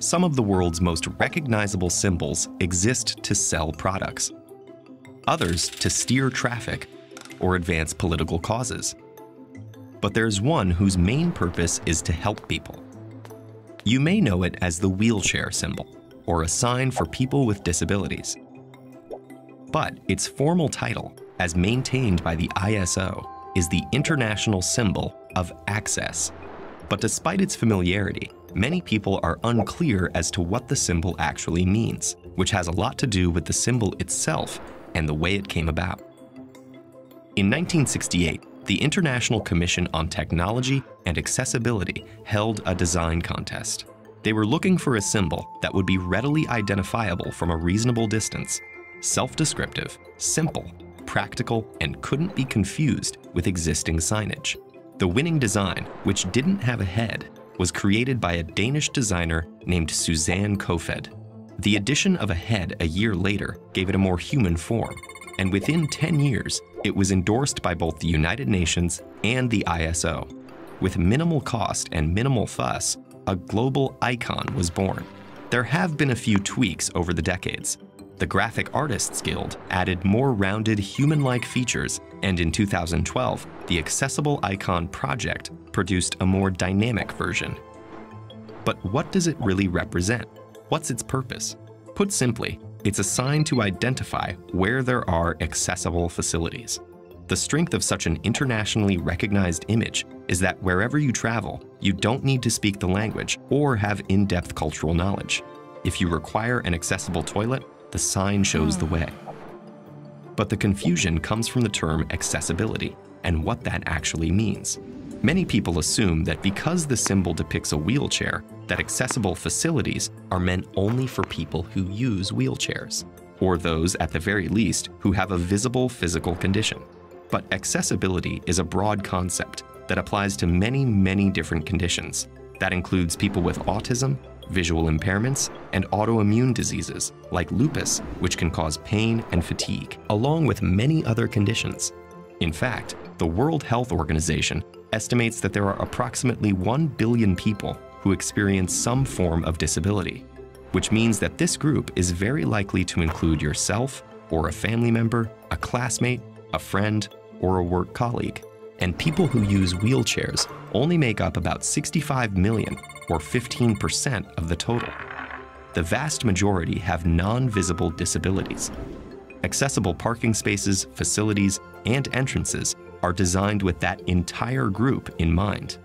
Some of the world's most recognizable symbols exist to sell products, others to steer traffic or advance political causes. But there's one whose main purpose is to help people. You may know it as the wheelchair symbol, or a sign for people with disabilities. But its formal title, as maintained by the ISO, is the International Symbol of Access. But despite its familiarity, many people are unclear as to what the symbol actually means, which has a lot to do with the symbol itself and the way it came about. In 1968, the International Commission on Technology and Accessibility held a design contest. They were looking for a symbol that would be readily identifiable from a reasonable distance, self-descriptive, simple, practical, and couldn't be confused with existing signage. The winning design, which didn't have a head, was created by a Danish designer named Suzanne Kofed. The addition of a head a year later gave it a more human form, and within 10 years, it was endorsed by both the United Nations and the ISO. With minimal cost and minimal fuss, a global icon was born. There have been a few tweaks over the decades. The Graphic Artists Guild added more rounded human-like features, and in 2012, the Accessible Icon Project produced a more dynamic version. But what does it really represent? What's its purpose? Put simply, it's a sign to identify where there are accessible facilities. The strength of such an internationally recognized image is that wherever you travel, you don't need to speak the language or have in-depth cultural knowledge. If you require an accessible toilet, the sign shows the way. But the confusion comes from the term accessibility and what that actually means. Many people assume that because the symbol depicts a wheelchair, that accessible facilities are meant only for people who use wheelchairs, or those, at the very least, who have a visible physical condition. But accessibility is a broad concept that applies to many, many different conditions. That includes people with autism, visual impairments, and autoimmune diseases like lupus, which can cause pain and fatigue, along with many other conditions. In fact, the World Health Organization estimates that there are approximately 1 billion people who experience some form of disability, which means that this group is very likely to include yourself or a family member, a classmate, a friend, or a work colleague. And people who use wheelchairs only make up about 65 million, or 15% of the total. The vast majority have non-visible disabilities. Accessible parking spaces, facilities, and entrances are designed with that entire group in mind.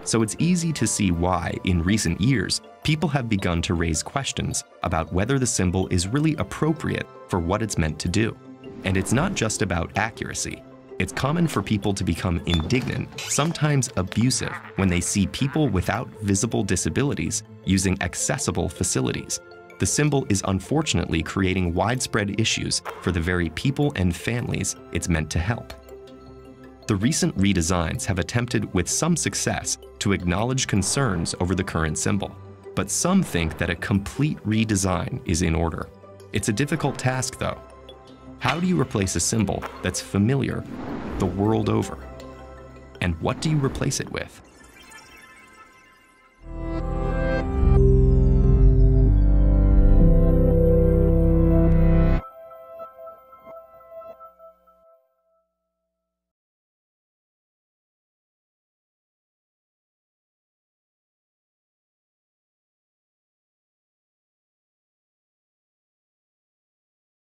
So it's easy to see why, in recent years, people have begun to raise questions about whether the symbol is really appropriate for what it's meant to do. And it's not just about accuracy. It's common for people to become indignant, sometimes abusive, when they see people without visible disabilities using accessible facilities. The symbol is unfortunately creating widespread issues for the very people and families it's meant to help. The recent redesigns have attempted with some success to acknowledge concerns over the current symbol, but some think that a complete redesign is in order. It's a difficult task, though. How do you replace a symbol that's familiar the world over? And what do you replace it with?